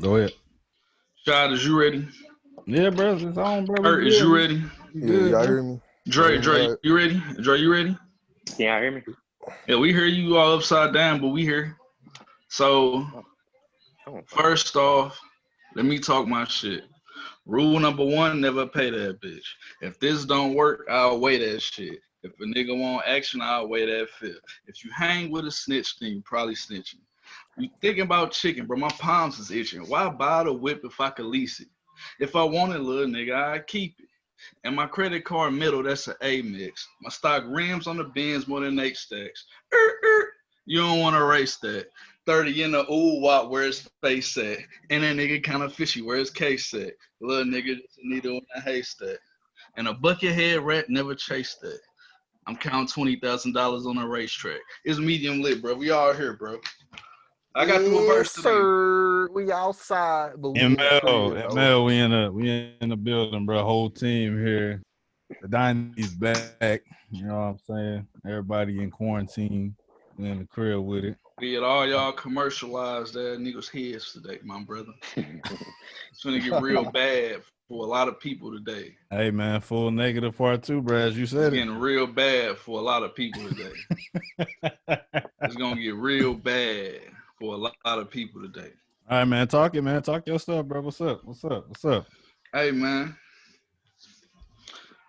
Go ahead. Shad, is you ready? Yeah, bro, it's on, bro. We Kurt, is good. you We, ready? we Yeah, good, y'all bro. hear me? Y'all Dre, hear me all Dre, right? you ready? Dre, you ready? Can y'all hear me? Yeah, we hear you all upside down, but we here. So Oh, oh, first off, let me talk my shit. Rule number one, never pay that bitch. If this don't work, I'll weigh that shit. If a nigga want action, I'll weigh that fit. If you hang with a snitch, then you probably snitching. You thinking about chicken, bro? My palms is itching. Why buy the whip if I could lease it? If I want it, little nigga, I keep it. And my credit card middle, that's an A mix. My stock rims on the bins more than 8 stacks. You don't want to race that. 30 in the ooh wop where his face at. And that nigga kind of fishy where his case at. Little nigga just a needle in a haystack. And a bucket head rat never chased that. I'm counting $20,000 on a racetrack. It's medium lit, bro. We all here, bro. I got through a Yes, verse today. sir. We outside, but we in the ML, crib though. ML, we in the building, bro. Whole team here. The dynasty's back. You know what I'm saying? Everybody in quarantine. We in the crib with it. Be it all y'all commercialized that niggas heads today, my brother. It's gonna get real bad for a lot of people today. Hey, man, full negative part two, bro. As you It's said it. getting real bad for a lot of people today. It's gonna get real bad for a lot of people today. All right, man. Talk it, man. Talk your stuff, bro. What's up? What's up? What's up? Hey man,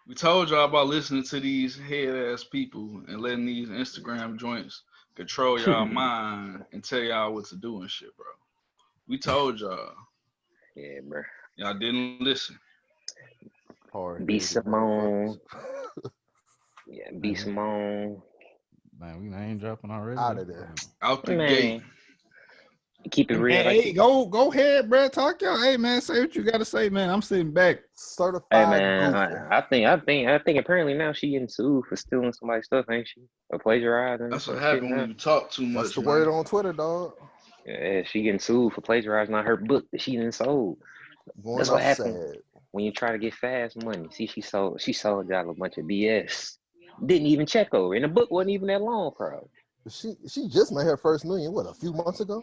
we told y'all about listening to these head ass people and letting these Instagram joints control y'all mind and tell y'all what to do and shit, bro. We told y'all. yeah, bro. Y'all didn't listen. Hard headed B-Simone. motherfuckers. Yeah, B-Simone. Man, we name dropping already. Out of there. Out the gate. Man, keep it Hey, real. man, Like, hey, go ahead, bro. Talk y'all. Hey, man, say what you got to say, man. I'm sitting back. hey, Certified man. goofy. I think. Apparently now she getting sued for stealing somebody's stuff, ain't she? Or plagiarizing That's what some shit happened when now. you talk too That's much, the word man. on Twitter, dog. Yeah, she getting sued for plagiarizing on her book that she didn't sold. Going That's what off happened sad. when you try to get fast money. See, she sold y'all a bunch of BS. Didn't even check over, and the book wasn't even that long, probably. She just made her first million, what, a few months ago?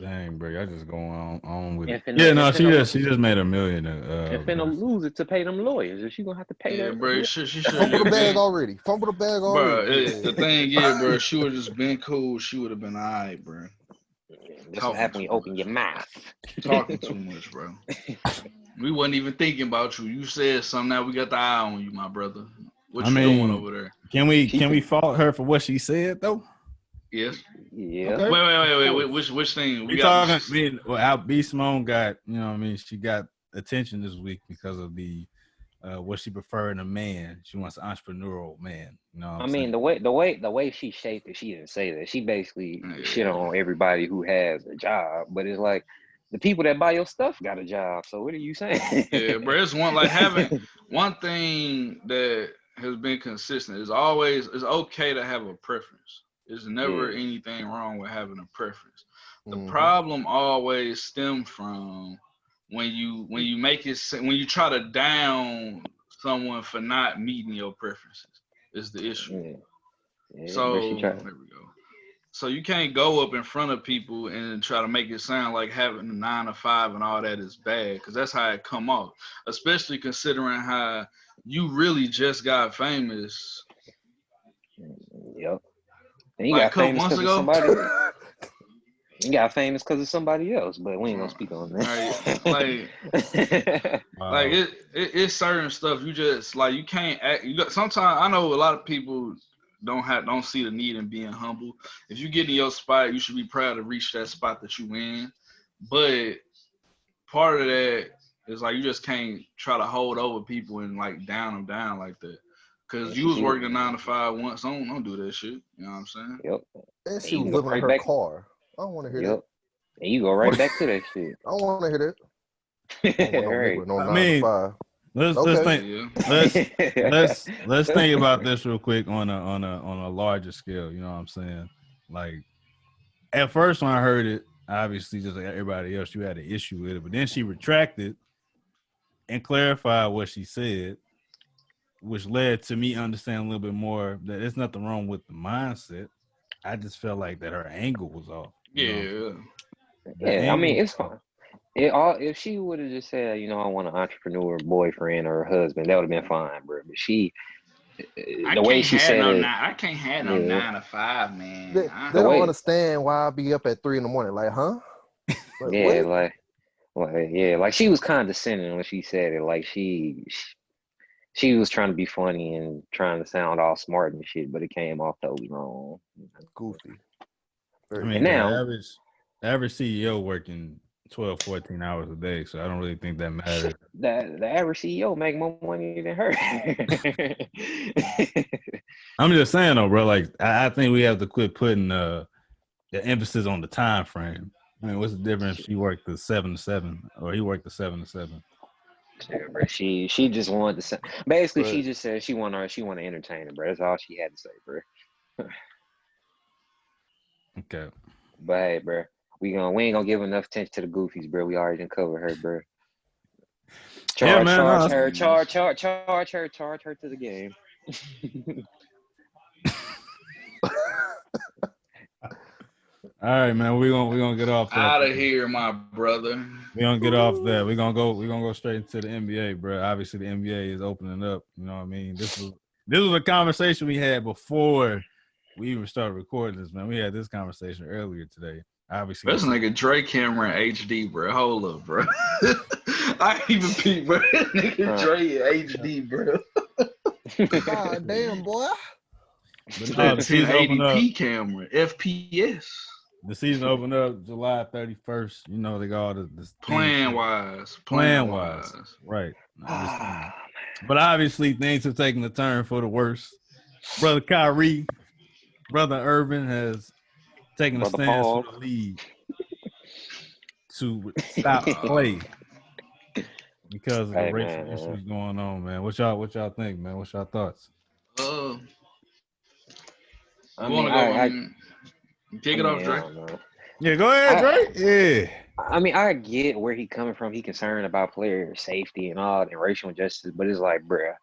Dang, bro, I just going on with it. And finna Yeah, and no, finna she just made $1 million. and finna lose it to pay them lawyers. If she gonna have to pay Yeah, that, bro. who? She should have Fumble the just bag been, already. Fumble the bag already. bro. The Yeah. thing is, bro, she would have just been cool. She would have been alright, bro. That's what Talking happens when too you open much. your mouth. Talking too much, bro. We wasn't even thinking about you. You said something. Now we got the eye on you, my brother. I What you doing mean, over there? She, can we fault her for what she said though? Yes. yeah, Okay, Wait. cool. Which thing? We we got. talking. I mean, well, our B-Simone got, you know what I mean. She got attention this week because of the what she preferred in a man. She wants an entrepreneurial man. You know what I I'm mean, saying? the way she shaped it, she didn't say that. She basically shit Yeah. on everybody who has a job, but it's like the people that buy your stuff got a job. So what are you saying? Yeah, bro. It's one like having one thing that has been consistent is always it's okay to have a preference. There's never Yeah, anything wrong with having a preference. The Mm-hmm. problem always stems from when you make it when you try to down someone for not meeting your preferences is the issue. yeah, yeah. But she So tried. there we go. So you can't go up in front of people and try to make it sound like having a 9 to 5 and all that is bad, because that's how it come off. Especially considering how you really just got famous Yep. And he like a got couple famous months because of ago. somebody. He got famous because of somebody else. But we ain't gonna speak on Right? Like that. Wow. it's certain stuff you just like you can't act. You got sometimes I know a lot of people don't see the need in being humble. If you get in your spot, you should be proud to reach that spot that you in. But part of that is like you just can't try to hold over people and like down them down like that. Cause And you she was see it. working a 9 to 5 once. Don't do that shit. You know what I'm saying? Yep. And And she you was can go living in right her back. car. I don't want to hear that. Yep. And you go right back to that shit. I don't want to hear that. I don't want no nigga Right. with no I nine to mean, five. let's Okay. think. Yeah, Let's think about this real quick on a larger scale. You know what I'm saying? Like at first when I heard it, obviously just like everybody else, you had an issue with it, but then she retracted and clarified what she said, which led to me understanding a little bit more that there's nothing wrong with the mindset. I just felt like that her angle was off. You know what I'm saying? yeah. The Yeah, I mean, Eagles. it's fine. If she would have just said, I want an entrepreneur boyfriend or husband, that would have been fine, bro. But the way she said it, I can't have no yeah, 9 to 5, man. They the don't way, understand why I be up at 3 in the morning. Like, huh? Like, yeah, what? like she was condescending when she said it. Like she was trying to be funny and trying to sound all smart and shit, but it came off totally wrong. Goofy. I Very mean, And goofy. now, the average CEO working 12, 14 hours a day, so I don't really think that matters. the average CEO make more money than her. I'm just saying though, bro. Like, I think we have to quit putting the emphasis on the time frame. I mean, what's the difference if she worked the 7 to 7 or he worked the 7 to 7? Yeah, bro. She just wanted to say. Basically, But she just said she want to entertain her, bro. That's all she had to say, bro. Okay. But hey, bro, we ain't gonna give enough attention to the goofies, bro. We already done covered her, bro. Yeah, man. Charge No, her to the game. all right, man. We're gonna get off that. Out of here, my brother. We're gonna get off that. We're gonna go straight into the NBA, bro. Obviously, the NBA is opening up. You know what I mean? This was a conversation we had before we even started recording this, man. We had this conversation earlier today. Obviously, This nigga Dre camera in HD, bro. Hold up, bro. I ain't even peep, bro. Nigga Dre in HD, bro. God damn, boy. but no, That the season opened up. 1080p camera, FPS. The season opened up July 31st. You know, they got all the Plan wise. Right. But obviously, things have taken a turn for the worse. Brother Kyrie, Brother Irvin has taken a Brother stance Paul. for the league to stop play because of the Hey, racial man. issues going on, man. What y'all think, man? What's y'all thoughts? You I want mean, to go? Kick it off, I Dre. don't know. Yeah, go ahead, Dre. Yeah. I mean, I get where he coming from. He concerned about player safety and all and racial injustice, but it's like, bruh,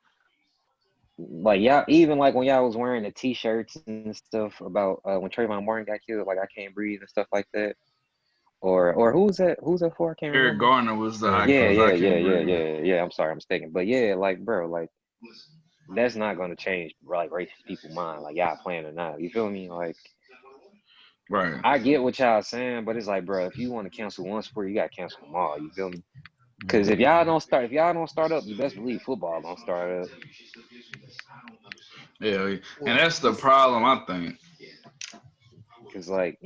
like y'all, even like when y'all was wearing the t-shirts and stuff about when Trayvon Martin got killed, like I can't breathe and stuff like that. Or who's that? Who's that for? I can't Eric remember. Garner was the Eric icon. Garner. Yeah. I'm sorry, I'm mistaken. But yeah, like, bro, like that's not gonna change like racist people's mind, like y'all playing or not. You feel me? Like, Right. I get what y'all saying, but it's like, bro, if you want to cancel one sport, you gotta cancel them all. You feel me? Because if y'all don't start up, you best believe football don't start up. Yeah, and that's the problem, I think. Because like,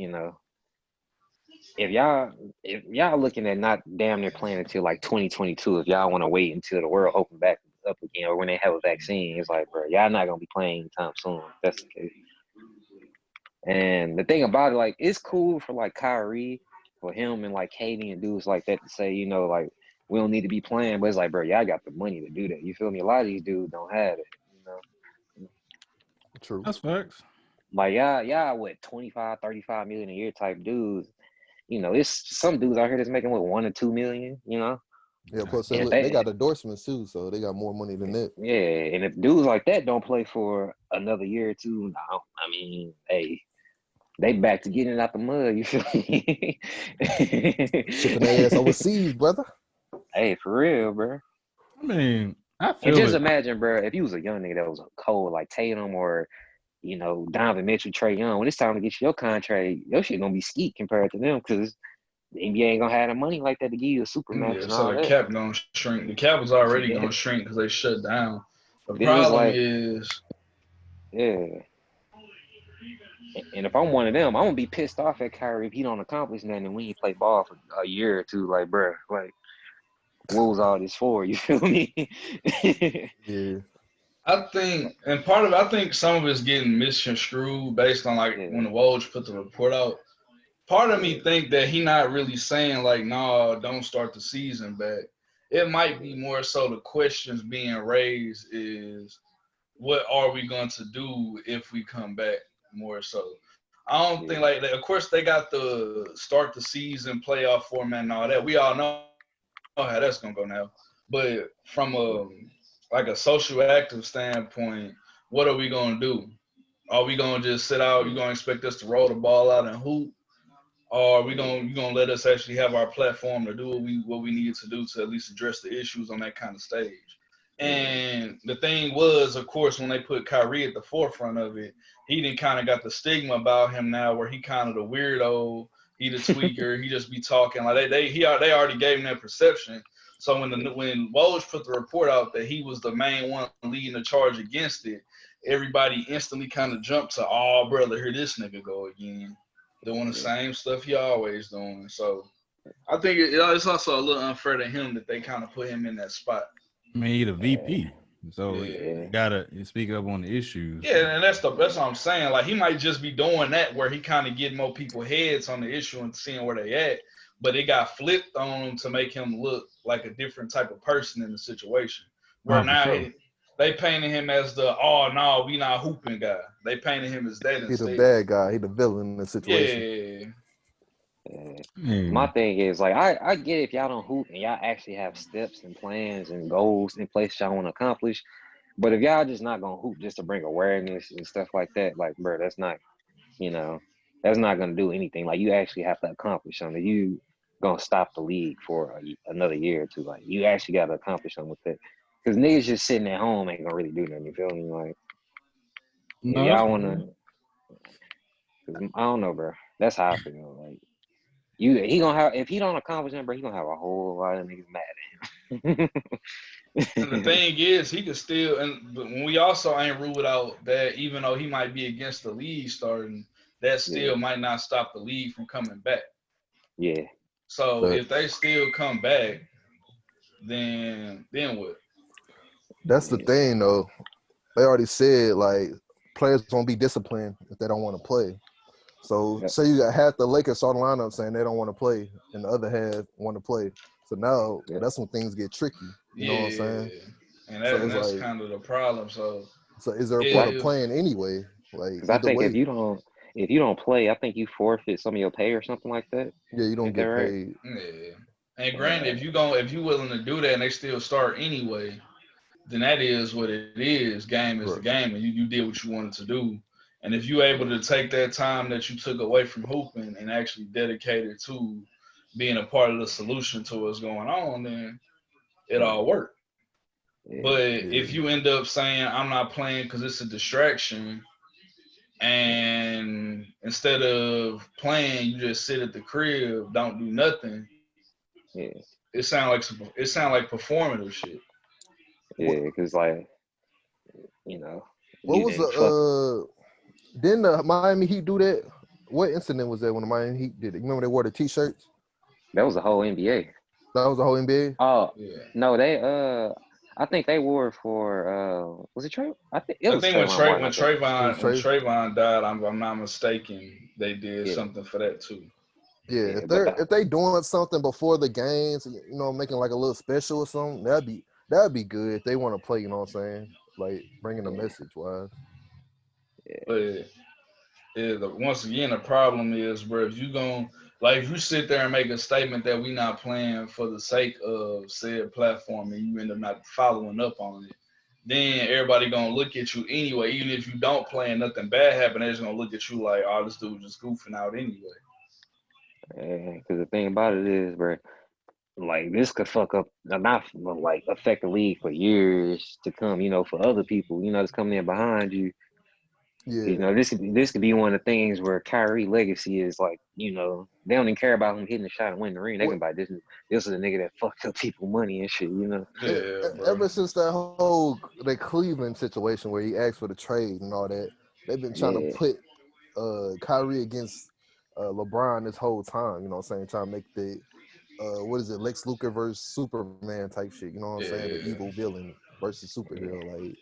if y'all looking at not damn near playing until like 2022, if y'all want to wait until the world open back up again or when they have a vaccine, it's like, bro, y'all not gonna be playing anytime soon. If that's the case. And the thing about it, like, it's cool for like Kyrie, for him and like Katie and dudes like that to say, like, we don't need to be playing, but it's like, bro, y'all got the money to do that. You feel me? A lot of these dudes don't have it. True. That's facts. Like y'all what 25, 35 million a year type dudes. It's some dudes out here that's making what 1 or 2 million, Yeah, plus And if they got endorsements too, so they got more money than that. yeah, and if dudes like that don't play for another year or two, no, I mean, hey, they back to getting it out the mud, you feel me? Shipping their ass overseas, brother. Hey, for real, bro. I mean, I And feel just it. imagine, bro, if you was a young nigga that was cold like Tatum or Donovan Mitchell, Trae Young, when it's time to get your contract, your shit gonna be skeet compared to them because the NBA ain't gonna have the money like that to give you a super max Yeah, and so all the that. cap gonna shrink. The cap was already Yeah. gonna shrink because they shut down. The Then it's problem like, is, yeah. And if I'm one of them, I'm gonna be pissed off at Kyrie if he don't accomplish nothing and we ain't play ball for a year or two. Like, bro, like, what was all this for? You feel me? Yeah. I think, and part of it, I think some of it's getting misconstrued based on like when the Woj put the report out. Part of me think that he not really saying like, nah, don't start the season back. It might be more so the questions being raised is, what are we going to do if we come back more so? I don't think like that. Of course, they got the start the season playoff format and all that. We all know how that's gonna go now. But from a social active standpoint, what are we gonna do? Are we gonna just sit out? You gonna expect us to roll the ball out and hoop? or you gonna let us actually have our platform to do what we needed to do to at least address the issues on that kind of stage. And the thing was, of course, when they put Kyrie at the forefront of it, he didn't kind of got the stigma about him now, where he kind of the weirdo, he the tweaker, he just be talking like they already gave him that perception. So when Woj put the report out that he was the main one leading the charge against it, everybody instantly kind of jumped to, oh brother, here this nigga go again, doing the same stuff he always doing. So I think it's also a little unfair to him that they kind of put him in that spot. I mean, he the VP, so Yeah. you gotta speak up on the issues. Yeah, and that's what I'm saying. Like he might just be doing that where he kind of getting more people heads on the issue and seeing where they at, but it got flipped on him to make him look like a different type of person in the situation. Where now sure. they painted him as the no, we not hooping guy. They painted him as that He's instead. the bad guy. He the villain in the situation. Yeah. My thing is like I get if y'all don't hoop and y'all actually have steps and plans and goals in place y'all want to accomplish, but if y'all just not gonna hoop just to bring awareness and stuff like that, like bro, that's not that's not gonna do anything. Like you actually have to accomplish something. You gonna stop the league for another year or two. Like you actually got to accomplish something with it, because niggas just sitting at home ain't gonna really do nothing. You feel me? Like if y'all wanna, I don't know, bro. That's how I feel. Like. He gonna have, if he don't accomplish that, bro, he gonna have a whole lot of niggas mad at him. And the thing is, he could still, but when we also ain't ruled out that even though he might be against the league starting, that still might not stop the league from coming back. Yeah. So if they still come back, then what? That's the thing, though. They already said like players won't be disciplined if they don't want to play. So say you got half the Lakers starting lineup saying they don't want to play, and the other half want to play. So now that's when things get tricky. You know what I'm saying? And that's like, kind of the problem. So is there a point of playing anyway? Like, because I think if you don't play, I think you forfeit some of your pay or something like that. Yeah, you don't get paid. Yeah. And granted, if you willing to do that and they still start anyway, then that is what it is. Game is the game, and you did what you wanted to do. And if you're able to take that time that you took away from hooping and actually dedicate it to being a part of the solution to what's going on, then it all worked. But if you end up saying, I'm not playing because it's a distraction, and instead of playing, you just sit at the crib, don't do nothing, it sound like performative shit. Yeah, because like, what was the didn't the Miami Heat do that? What incident was that when the Miami Heat did it? You remember they wore the T-shirts? That was the whole NBA. That was the whole NBA? Oh, no, they I think they wore it for was it Trey? I think when Trayvon died, I'm not mistaken, they did something for that too. Yeah, if they doing something before the games, making like a little special or something, that'd be good if they want to play. You know what I'm saying? Like bringing a message wise. But once again, the problem is, bro, if you sit there and make a statement that we not playing for the sake of said platform and you end up not following up on it, then everybody gonna look at you anyway. Even if you don't play and nothing bad happen, they're just gonna look at you like, oh, this dude just goofing out anyway. Because the thing about it is, bro, like this could fuck up, not like affect the league for years to come. For other people, that's coming in behind you. Yeah. This could be one of the things where Kyrie legacy is like, they don't even care about him hitting the shot and winning the ring. They can buy this is a nigga that fucked up people money and shit. Ever since that Cleveland situation where he asked for the trade and all that, they've been trying to put Kyrie against LeBron this whole time. You know what I'm saying? Trying to make the Lex Luthor versus Superman type shit. You know what I'm saying? The evil villain versus superhero, like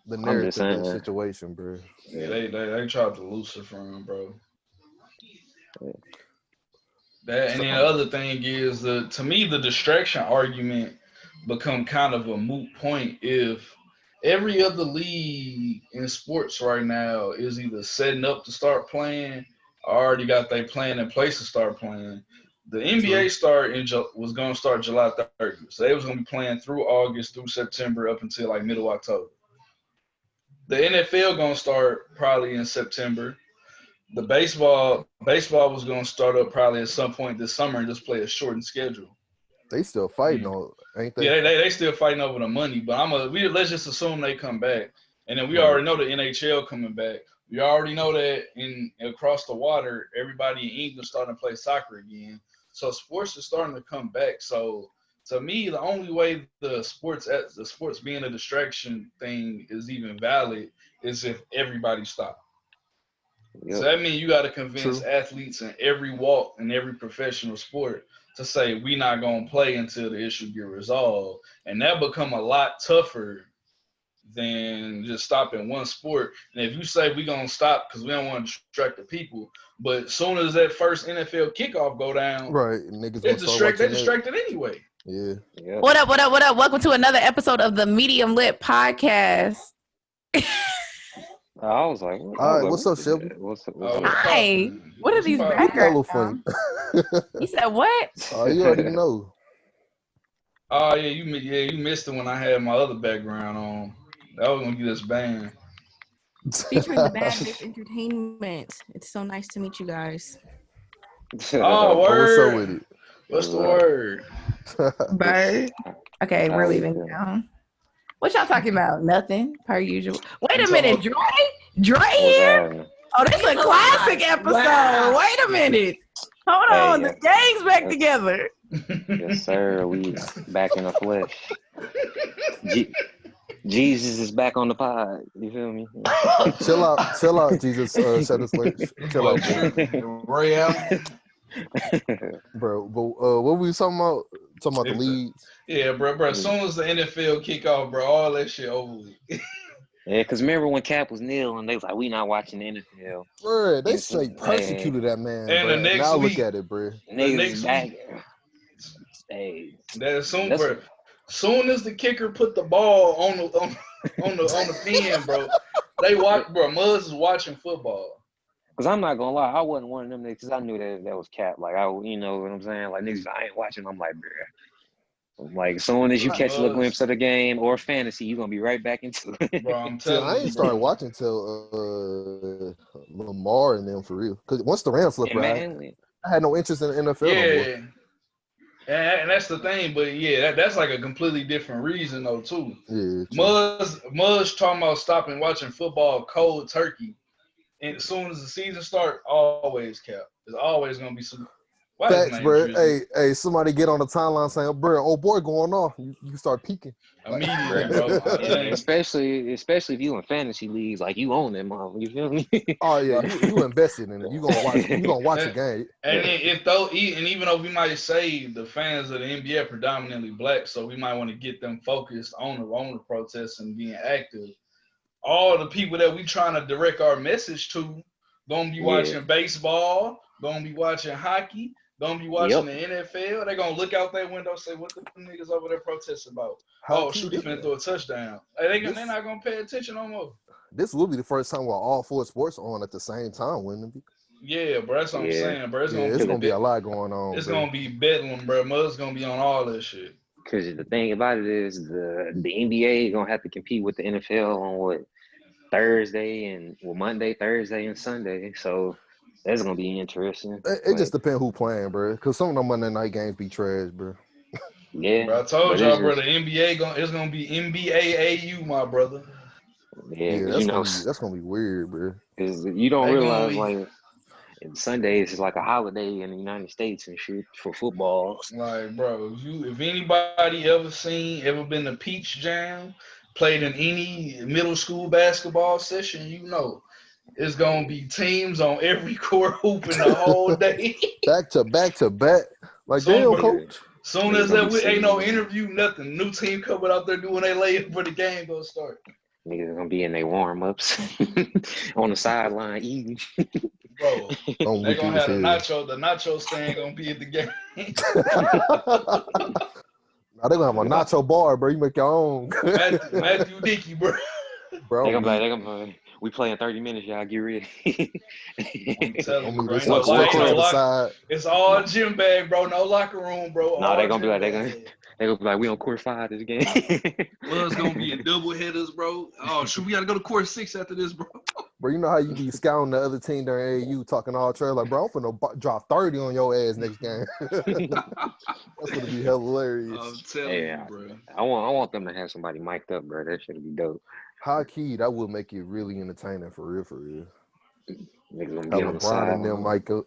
the narrative of the situation, bro. Yeah, they tried to Lucifer him, bro. That, and then the other thing is, to me, the distraction argument become kind of a moot point if every other league in sports right now is either setting up to start playing or already got their plan in place to start playing. The NBA was going to start July 30th, so they was going to be playing through August, through September, up until like middle October. The NFL going to start probably in September. The baseball was going to start up probably at some point this summer and just play a shortened schedule. They still fighting on, ain't they? Yeah, they still fighting over the money, but let's just assume they come back, and then we already know the NHL coming back. We already know that across the water, everybody in England starting to play soccer again. So sports is starting to come back. So to me, the only way the sports being a distraction thing is even valid is if everybody stops. Yep. So that means you got to convince athletes in every walk and every professional sport to say we not gonna play until the issue get resolved, and that become a lot tougher than just stopping one sport. And if you say we gonna stop because we don't want to distract the people, but as soon as that first NFL kickoff go down, right, niggas they distracted anyway. Yeah. Yep. What up? Welcome to another episode of the Medium Lit Podcast. I was like, all right, what's up, Shelby? What's up? Hi. What are these background sounds? You said what? Oh, you already know. Oh yeah, you missed it when I had my other background on. That was gonna get us banned. Featuring the Bad Bitch Entertainment. It's so nice to meet you guys. Oh, What's up word. with it? What's the word? Bird. Okay, we're leaving now. What y'all talking about? Nothing, per usual. Wait a minute, Dre here? Oh, this is a classic episode. Wow. Wait a minute. Hold on, the gang's back together. Yes, sir. We back in the flesh. Jesus is back on the pod. You feel me? Chill out, Jesus. Shut us flesh. Chill out, bro. Ray out. Bro, but what were we talking about? Talking about the leagues? Yeah, bro. As soon as the NFL kick off, bro, all that shit over with. Yeah, because remember when Cap was kneeling, they was like, we not watching the NFL. Bro, they straight persecuted that man, and bro. The next now week, look at it, bro. Niggas back. Hey. Soon as the kicker put the ball on the pin, bro, Muzz is watching football. Cause I'm not gonna lie, I wasn't one of them niggas. Cause I knew that was Cap. Like you know what I'm saying? Like niggas, I ain't watching. I'm like, bruh. Like as soon as you catch a little glimpse of the game or fantasy, you gonna be right back into it. Bro, I'm telling you, I ain't started watching till Lamar and them for real. Cause once the Rams looked right, I had no interest in the NFL. Yeah. No more. And that's the thing, but yeah, that's like a completely different reason though too. Yeah. Muzz talking about stopping watching football cold turkey. And as soon as the season starts, always Cap. There's always gonna be some. Facts, bro. Hey, somebody get on the timeline saying, "Bro, old boy going off." You start peeking immediately, bro. especially if you in fantasy leagues, like you own that mom. You feel me? Oh yeah, you invested in it. You gonna watch the game. And even though we might say the fans of the NBA are predominantly black, so we might want to get them focused on the protests and being active. All the people that we trying to direct our message to gonna be watching baseball, gonna be watching hockey, gonna be watching the NFL. They gonna look out that window and say, "What the niggas over there protesting about?" Shoot, he finna throw a touchdown. They're not gonna pay attention no more. This will be the first time where all four sports are on at the same time, wouldn't it be? Yeah, bro. That's what I'm saying, bro. It's gonna be a lot going on. It's gonna be bedlam, bro. Mud's gonna be on all that shit. Because the thing about it is the NBA gonna have to compete with the NFL on Monday, Thursday, and Sunday. So that's gonna be interesting. It just depends who playing, bro. Because some of them Monday night games be trash, bro. Yeah, bro, I told y'all, bro. The NBA it's gonna be NBAAU, my brother. Yeah, that's gonna be weird, bro. Because you don't realize like. And Sundays is like a holiday in the United States and shit for football. Like, bro, if anybody ever been to Peach Jam, played in any middle school basketball session, you know, it's gonna be teams on every court hooping the whole day. back to back. Like, damn, coach. Soon as ain't no interview, nothing. New team coming out there doing their layup for the game gonna start. Niggas gonna be in their warm-ups on the sideline eating. Bro, they gonna have the nacho stand gonna be at the game. Now they gonna have a nacho bar, bro. You make your own. Matthew Dickey, bro. They gonna be, we playing 30 minutes, y'all get ready. I'm telling you, bro. It's all gym bag, bro. No locker room, bro. No, they gonna be like, we on court 5 this game. Well, it's gonna be in double headers, bro. Oh, shoot, we gotta go to court 6 after this, bro. Bro, you know how you be scouting the other team during AAU talking all trash? Like, bro, I'm finna drop 30 on your ass next game. That's gonna be hilarious. I'm telling you, bro. I want them to have somebody mic'd up, bro. That should be dope. High key, that would make it really entertaining for real, Niggas gonna Have be on the LeBron and them sideline. mic up.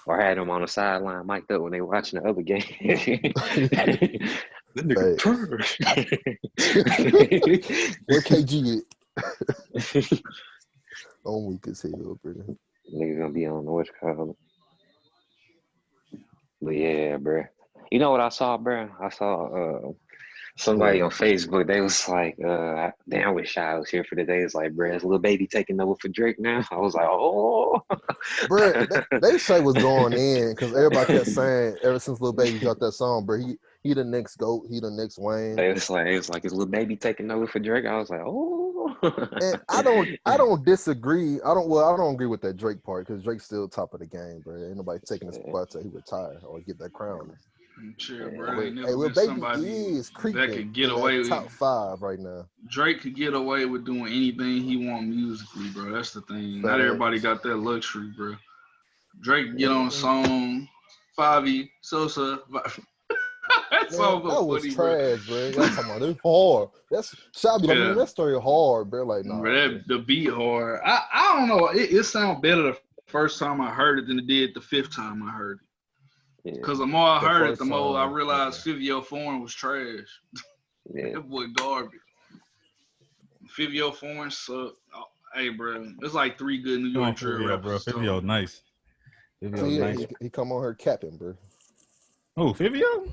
Or had them on the sideline mic'd up when they watching the other game. That nigga trash. Where KG at? I'm weak as hell, bro. Niggas gonna be on the what's called. But yeah, bro. You know what I saw, bro? I saw somebody on Facebook. They was like, damn, I wish I was here for the day. It's like, bro, is Lil Baby taking over for Drake now? I was like, oh. Bro, they say was going in because everybody kept saying ever since Lil Baby dropped that song, bro, he the next GOAT, he the next Wayne. It's like, is Lil Baby taking over for Drake? I was like, oh. And I don't disagree. I don't agree with that Drake part because Drake's still top of the game, bro. Ain't nobody taking his spot till he retire or get that crown. Sure, bro. Hey, Lil Baby is creeping that could get away with top 5 right now. Drake could get away with doing anything he want musically, bro. That's the thing. Not everybody got that luxury, bro. Drake get on a song, Favi, Sosa. That song was funny, trash, bro. That's talking about it's hard. That's Shabby. Like, man, that story hard, bro. Like, nah, bro, the beat hard. I don't know. It sounds better the first time I heard it than it did the 5th time I heard it. Because the more I heard it, the more I realized Fivio Foreign was trash. That boy garbage. Fivio Foreign sucked. Oh, hey, bro, it's like 3 good New York drill rappers. Bro, Fivio nice. He come on her capping, bro. Oh, Fivio?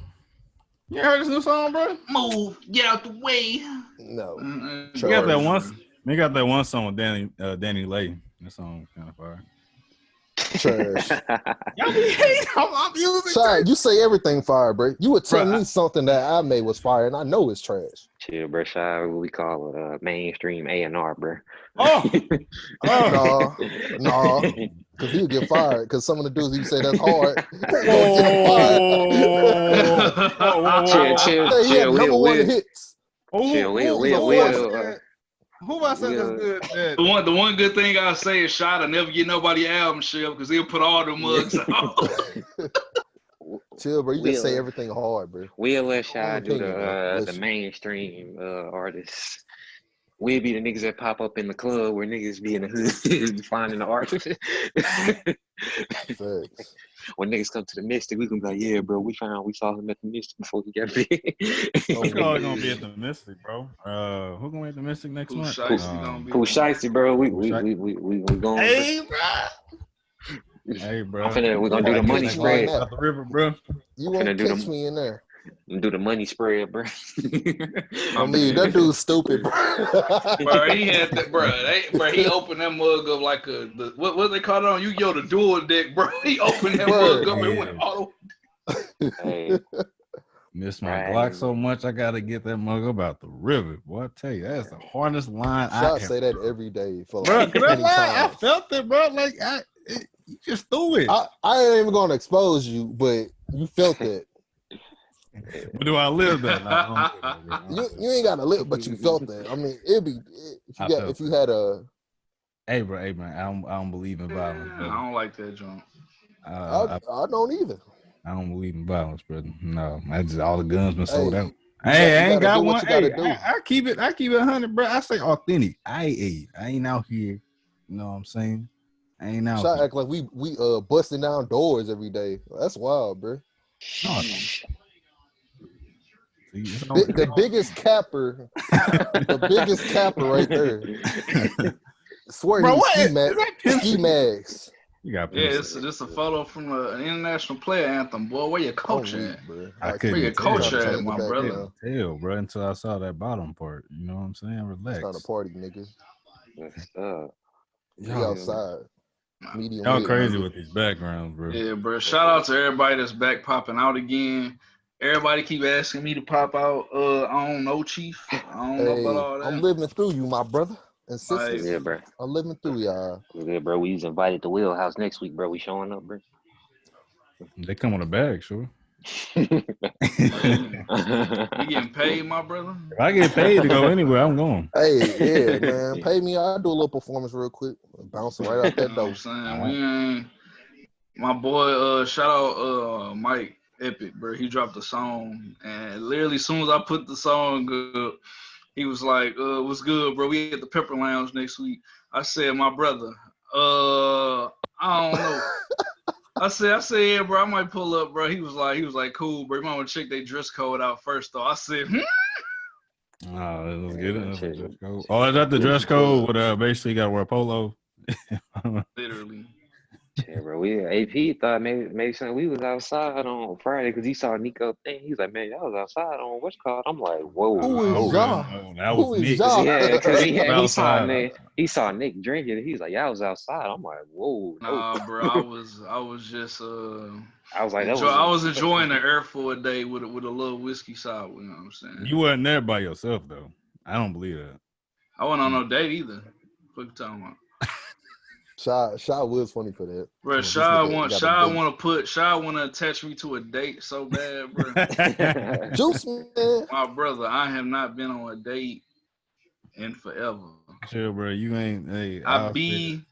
You heard this new song, bro? Move, get out the way. No. We got that one. We got that one song with Danny Lay. That song kind of fire. Trash. Y'all be hating on my music. Shy, you say everything fire, bro. You would tell me something that I made was fire, and I know it's trash. Chill, bro. Shy, what we call it, mainstream A&R, bro. Oh, no, because he'll get fired. Because some of the dudes, you say that's hard. Chill. He had number 1 hits. Who I said that's good? The one good thing I say is Shot will never get nobody album shit because he'll put all the mugs out. Chill, bro. You just say everything hard, bro. We'll let Shy do the mainstream artists. We'll be the niggas that pop up in the club where niggas be in the hood finding the artist. When niggas come to the Mystic, we gonna be like, yeah, bro, we saw him at the Mystic before he got big. Who's gonna be at the Mystic, bro? Who gonna be at the Mystic next month? Who's Shiesty, bro? We going. Hey, bro. Hey, bro. We're gonna do the money spread. Out the river, bro. You won't catch me in there. Do the money spread, bro. I mean, that dude's stupid, bro. Bro, he had that, bro. He opened that mug up like what they call it on Yu-Gi-Oh, the dual deck, bro. He opened that mug up and went auto. Hey. Miss my Glock so much, I gotta get that mug up out the river. Boy, I tell you, that's the hardest line. I say that every day for like bro, I felt it, bro. Like you just threw it. I ain't even gonna expose you, but you felt it. But do I live that? You ain't gotta live, but you felt that. I mean, if you had a. Hey, bro, I don't believe in violence. I don't like that junk. I don't either. I don't believe in violence, brother. No, that's just all the guns been sold out. Hey, I ain't got one. Hey, I keep it 100, bro. I say authentic. I ain't out here. You know what I'm saying? I ain't out. Try act like we busting down doors every day. That's wild, bro. No. The biggest capper, right there. Swear, bro, ski mags. It's a photo from an international player anthem. Boy, where your coach at? Bro. Where your coach at, my brother? Tell, bro, until I saw that bottom part. You know what I'm saying? Relax. It's not a party, nigga. You outside. Y'all crazy with these backgrounds, bro. Yeah, bro. Shout out to everybody that's back popping out again. Everybody keep asking me to pop out. I don't know, Chief. I don't know about all that. I'm living through you, my brother and sisters. Yeah, bro. I'm living through y'all. Yeah, bro. We was invited to Wheelhouse next week, bro. We showing up, bro. They come on a bag, sure. You getting paid, my brother? If I get paid to go anywhere, I'm going. Hey, yeah, man. Pay me. I'll do a little performance real quick. Bouncing right out that You know what door. I'm saying? We ain't. My boy, shout out Mike Epic, bro. He dropped a song, and literally as soon as I put the song up, he was like, "What's good, bro? We at the Pepper Lounge next week." I said, "My brother, I don't know." I said, yeah, bro, I might pull up, bro. He was like, cool, bro. You might want to check their dress code out first, though. I said, Oh, let's get it. That's the dress code. Oh, is that the dress code? With basically you gotta wear polo. Literally. Yeah, bro. AP thought maybe something. We was outside on Friday because he saw Nico thing. He was like, "Man, y'all was outside on what's called." I'm like, "Whoa, Who is y'all? That was Who is Nick. y'all? Yeah, because he outside. saw Nick drinking. He's like, "Y'all was outside." I'm like, "Whoa, Nah, no." bro. I was just I was like, I was enjoying the air for a day with a little whiskey sour. You know what I'm saying? You wasn't there by yourself though. I don't believe that. I wasn't on no date either. What you talking about? Shy was funny for that. Bro, Shy want to attach me to a date so bad, bro. Juice man. My brother, I have not been on a date in forever. Chill, bro. You ain't. Hey, I be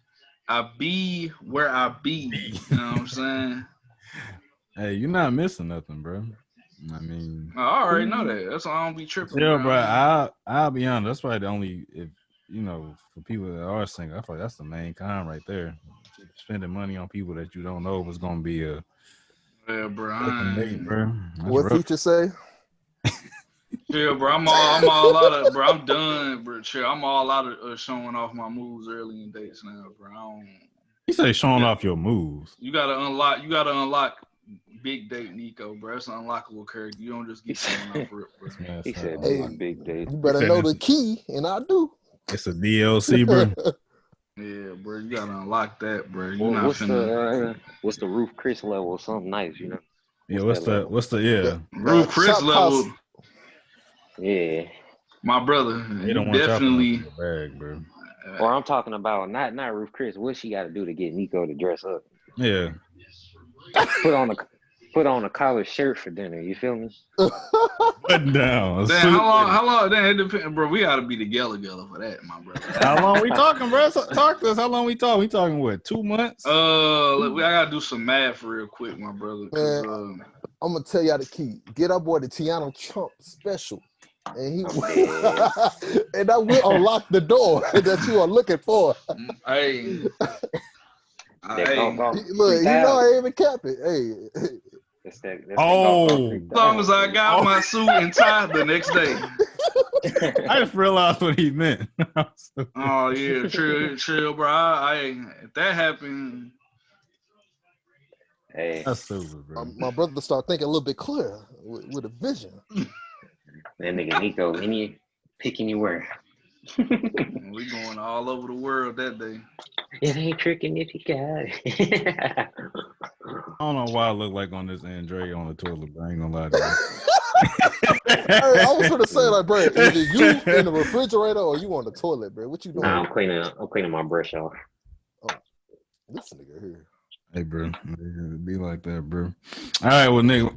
where I be. You know what I'm saying? Hey, you're not missing nothing, bro. I mean, I already know that. That's why I don't be tripping. Yeah, bro. I'll be honest. That's probably the only for people that are single, I feel like that's the main con right there. Spending money on people that you don't know was gonna be a bro. date, bro. What Future say? Yeah, bro. I'm all out of, bro. I'm done, bro. Chill. I'm all out of showing off my moves early in dates now, bro. I don't. You say showing off your moves. You gotta unlock big date Nico, bro. It's an unlockable character. You don't just get showing off rip, bro. He said, "Hey, big date." You better know the key, and I do. It's a DLC, bro. Yeah, bro. You gotta unlock that, bro. You Well, not finna. What's the Roof Chris level? Something nice, you know. Yeah, what's the Roof Chris level? Yeah, my brother. They don't definitely want bag, bro. Or I'm talking about not Roof Chris. What she got to do to get Nico to dress up? Yeah. Put on a collared shirt for dinner. You feel me? Put down. Damn, how long? Damn, it depends, bro. We gotta be together for that, my brother. How long we talking, bro? Talk to us. How long we talking? We talking what? 2 months? I gotta do some math real quick, my brother. Man, I'm gonna tell y'all the key. Get our boy the Tiano Trump special, and he and that will unlock the door that you are looking for. Hey. Look, you know I ain't even cap it. Hey. As long as I got my suit and tie the next day. I just realized what he meant. Oh yeah, chill, bro. If that happened, hey, that's super, bro. My brother start thinking a little bit clearer with a vision. That nigga Nico, any pick anywhere. We going all over the world that day. It ain't tricking if you got it. I don't know why I look like on this Andre on the toilet, but I ain't gonna lie to you. Hey, I was gonna say, like, bro, is it you in the refrigerator or you on the toilet, bro? What you doing? Nah, I'm cleaning my brush off. Oh, this nigga here. Hey, bro, it be like that, bro. All right, well, nigga,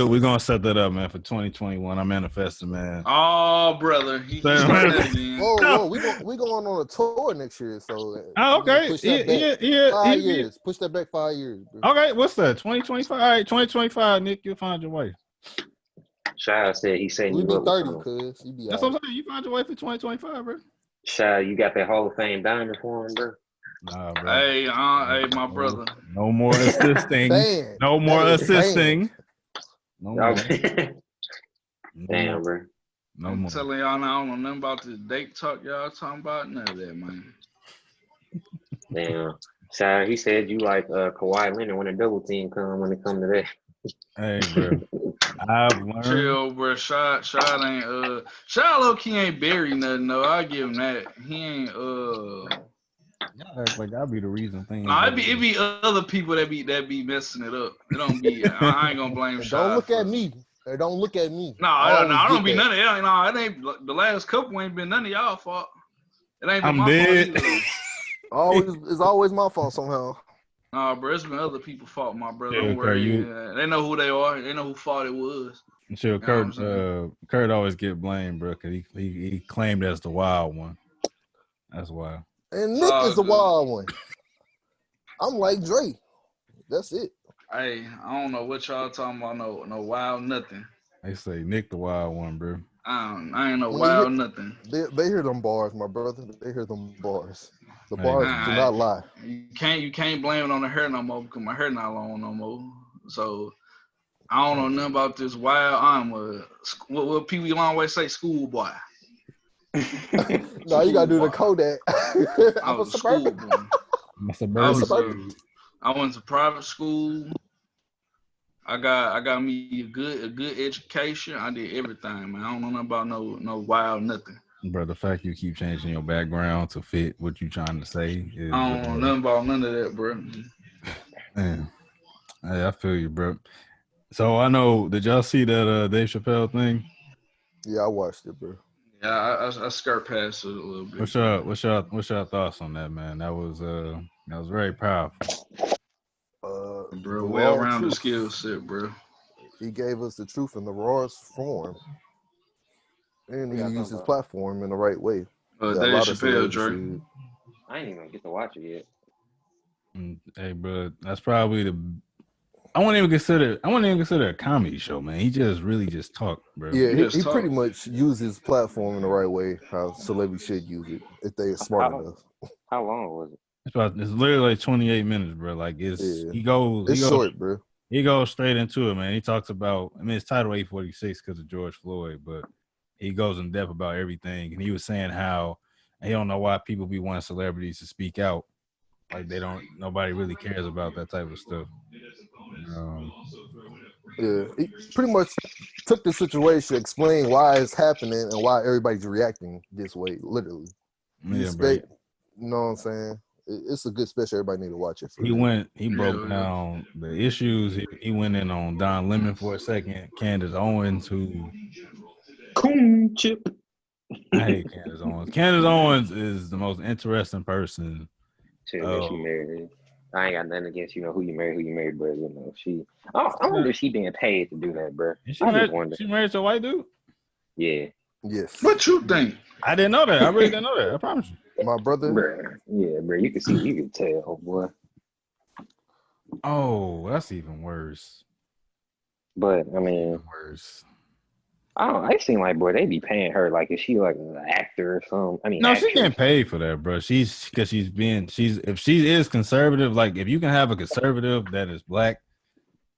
we're gonna set that up, man, for 2021. I'm manifesting, man. Oh, brother, he's again. Whoa, we going on a tour next year, so okay, push that back 5 years. Push that back 5 years, bro. Okay, what's that? 2025. All right, 2025, Nick, you'll find your wife. Shy said he said we be 30, cuz you be. That's what I'm saying. You find your wife for 2025, bro. Shy, you got that Hall of Fame diamond for him, bro. Nah, bro. Hey, my brother. No more assisting. No more assisting. No more. Damn, bro. No I'm more. telling y'all now, I don't know nothing about this date talk y'all talking about. None of that, man. Damn. Shy, he said you like Kawhi Leonard when a double team when it come to that. Hey, bro. I've learned. Chill, bro. Shot ain't Shot low key ain't buried nothing though. I give him that. He ain't Y'all act like I'll be the reason thing. Nah, it be other people that be messing it up. It don't be. I ain't gonna blame Shot. Don't look at me. Or don't look at me. No, I don't be none of it. No, it ain't the last couple ain't been none of y'all fault. It ain't been my fault either. It's always my fault somehow. Nah, bro, it's been other people's fault, my brother. Yeah, Don't Kurt, worry. They know who they are. They know who fault it was. sure, You know what I'm Kurt. saying? Kurt always get blamed, bro, because he claimed as the wild one. That's why. And It's Nick all is the good. wild one. I'm like Dre. That's it. Hey, I don't know what y'all talking about. No wild nothing. They say Nick the wild one, bro. I ain't no When wild nothing. they hear them bars, my brother. They hear them bars. The Hey, bars do not lie. You can't blame it on the hair no more because my hair not long no more. So I don't know nothing about this wild. I'm what Pee Wee Longway say, schoolboy. No, you gotta do the Kodak. I was a schoolboy. I went to private school. I got me a good education. I did everything, man. I don't know nothing about no wild nothing. Bro, the fact you keep changing your background to fit what you trying to say is. I don't know nothing about none of that, bro. Man, hey, I feel you, bro. So I know. Did y'all see that Dave Chappelle thing? Yeah, I watched it, bro. Yeah, I skirt past it a little bit. What's your thoughts on that, man? That was very powerful. Bro, well-rounded skill set, bro. He gave us the truth in the rawest form, and he used his platform in the right way. Dave Chappelle, Dre. I ain't even get to watch it yet. Hey, bro, that's probably I wouldn't even consider a comedy show, man. He really just talk, bro. Yeah, he pretty much used his platform in the right way, how celebrities should use it if they are smart enough. How long was it? It's literally like 28 minutes, bro. Like he goes short, bro. He goes straight into it, man. He talks about, I mean, it's titled 846 because of George Floyd, but he goes in depth about everything. And he was saying how he don't know why people be wanting celebrities to speak out. Like nobody really cares about that type of stuff. Yeah, he pretty much took the situation, explained why it's happening and why everybody's reacting this way, literally. You know what I'm saying? It's a good special. Everybody need to watch it. He broke down the issues. He went in on Don Lemon for a second. Candace Owens, who Coon chip. I hate Candace Owens. Candace Owens is the most interesting person. She married. I ain't got nothing against who you married, but she. I wonder if she being paid to do that, bro. She married to a white dude. Yeah. Yes. What you think? I didn't know that. I really didn't know that. I promise you. My brother. Bro. Yeah, bro. You can tell, boy. Oh, that's even worse. But I mean, worse. I seem like, boy, they be paying her like, is she like an actor or something? I mean, no, she getting paid for that, bro. If she is conservative, like if you can have a conservative that is black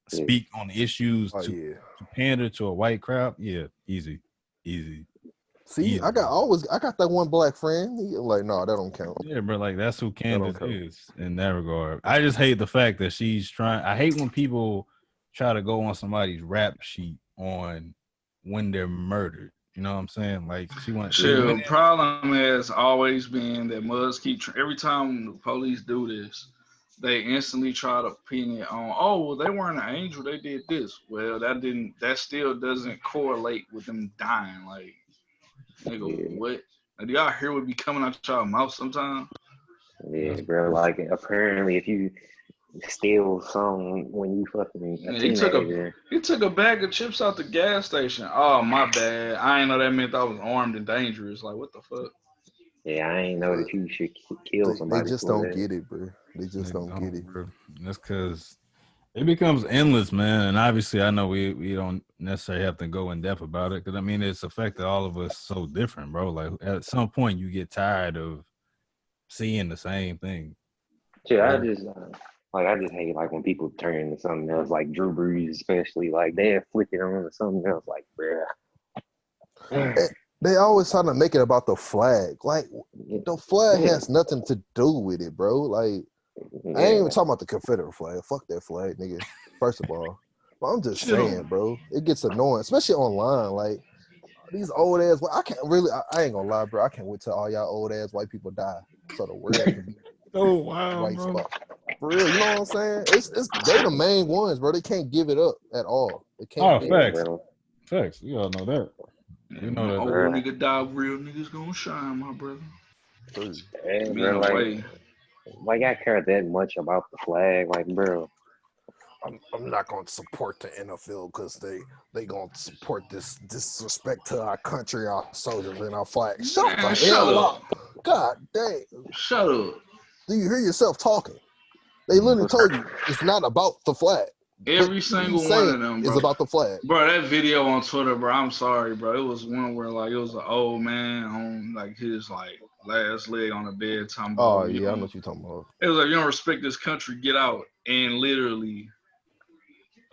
speak on issues to pander to a white crowd, yeah, easy. See, easy. I got that one black friend. He like, no, that don't count. Yeah, bro, like that's who Candace is in that regard. I just hate the fact that she's trying. I hate when people try to go on somebody's rap sheet on when they're murdered. You know what I'm saying? Like she wants. The problem has always been that mugs every time the police do this, they instantly try to pin it on. Oh, well, they weren't an angel. They did this. Well, that still doesn't correlate with them dying. Like, nigga, what? Like, do y'all hear what be coming out y'all mouth sometimes? Yeah, bro. Like apparently, if you steal some when you fucking he took a bag of chips out the gas station. Oh, my bad. I ain't know that meant I was armed and dangerous. Like, what the fuck? Yeah, I ain't know that you should kill somebody. They just don't get it, bro. They just don't get it. Bro. That's because it becomes endless, man. And obviously, I know we don't necessarily have to go in depth about it because I mean it's affected all of us so different, bro. Like at some point, you get tired of seeing the same thing. Yeah, I just hate like when people turn into something else, like Drew Brees, especially like they flick it on to something else, like bruh. They always trying to make it about the flag. Like the flag has nothing to do with it, bro. Like I ain't even talking about the Confederate flag. Fuck that flag, nigga. First of all, but I'm just saying, bro, it gets annoying, especially online. Like these old ass. I ain't gonna lie, bro. I can't wait till all y'all old ass white people die, so the world can be right spot. For real, you know what I'm saying? It's they the main ones, bro. They can't give it up at all. They can't. Facts. You all know that. You know that. Old nigga die, real niggas gonna shine, my brother. Like I care that much about the flag, like bro. I'm not going to support the NFL because they going to support this disrespect to our country, our soldiers, and our flag. Shut the hell up. God dang. Shut up. Do you hear yourself talking? They literally told you it's not about the flag. Every single one of them, bro. Is about the flag. Bro, that video on Twitter, bro, I'm sorry, bro. It was one where, like, it was an old man on, like, his, like, last leg on the bed talking about, oh, yeah, I know what you're talking about. It was like, you don't respect this country, get out. And literally,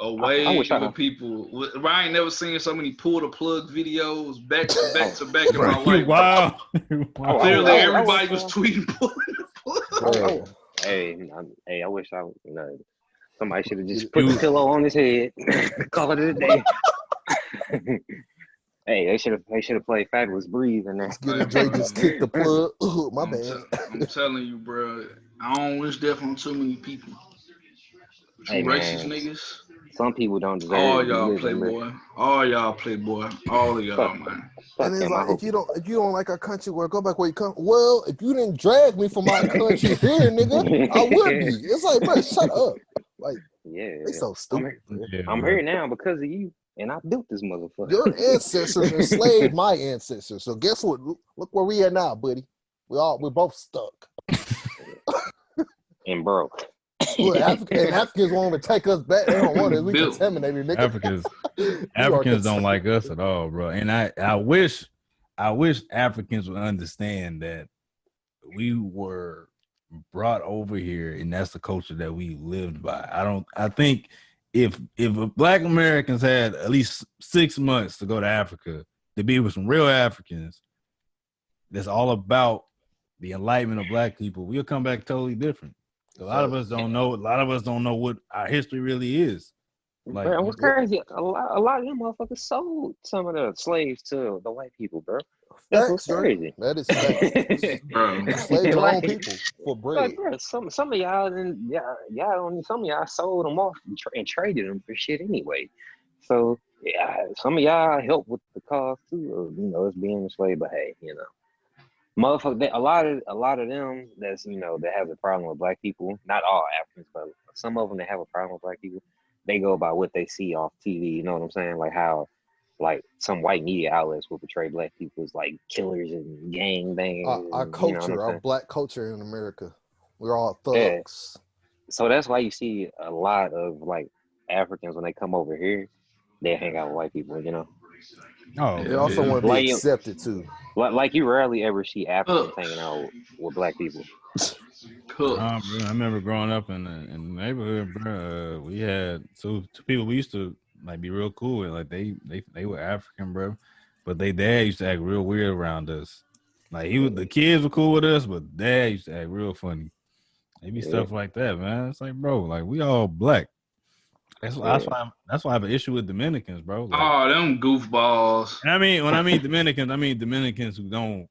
a wave of people. I ain't never seen so many pull the plug videos back to back to back in my life. Wow. Clearly, everybody was tweeting pulling the plug. Hey, I wish somebody should have just put the pillow on his head, call it a day. Hey, they should have played Fabulous Breeze in there. Dre just kicked the plug. Ooh, my bad. I'm telling you, bro. I don't wish death on too many people. Hey, racist niggas. Some people don't deserve. All y'all playboy. All y'all playboy. All of y'all, man. And it's like if you don't like our country, well, go back where you come. Well, if you didn't drag me from my country here, nigga, I would be. It's like, bro, shut up. Like, they so stupid. I'm here now because of you, and I built this motherfucker. Your ancestors enslaved my ancestors. So guess what? Look where we at now, buddy. We're both stuck and broke. Look, Africans want to take us back. They don't want us. We contaminated, nigga. Africans don't like us at all, bro. And I wish Africans would understand that we were brought over here, and that's the culture that we lived by. I think if Black Americans had at least 6 months to go to Africa to be with some real Africans, that's all about the enlightenment of Black people, we'll come back totally different. A lot of us don't know. A lot of us don't know what our history really is. Like, bro, what's crazy? A lot of them motherfuckers sold some of the slaves to the white people, bro. That's what's crazy. That is facts. Slaves are own people for bread. Like, bro, some of y'all some of y'all sold them off and traded them for shit anyway. So yeah, some of y'all helped with the cost too, of, us being enslaved. But hey, motherfucker, a lot of them that's that have a problem with Black people. Not all Africans, but some of them that have a problem with Black people. They go by what they see off TV. You know what I'm saying? Like how, like some white media outlets will portray Black people as like killers and gang bangers. Our culture, our Black culture in America, we're all thugs. Yeah. So that's why you see a lot of like Africans when they come over here, they hang out with white people. Oh, they also want to be accepted too. Like you rarely ever see Africans hanging out with Black people. Bro, I remember growing up in the neighborhood, bro. We had two people we used to like be real cool with. Like they were African, bro, but they dad used to act real weird around us. Like the kids were cool with us, but dad used to act real funny. Maybe stuff like that, man. It's like, bro, like we all Black. That's why I have an issue with Dominicans, bro. Like, them goofballs. And when I mean Dominicans, I mean Dominicans who don't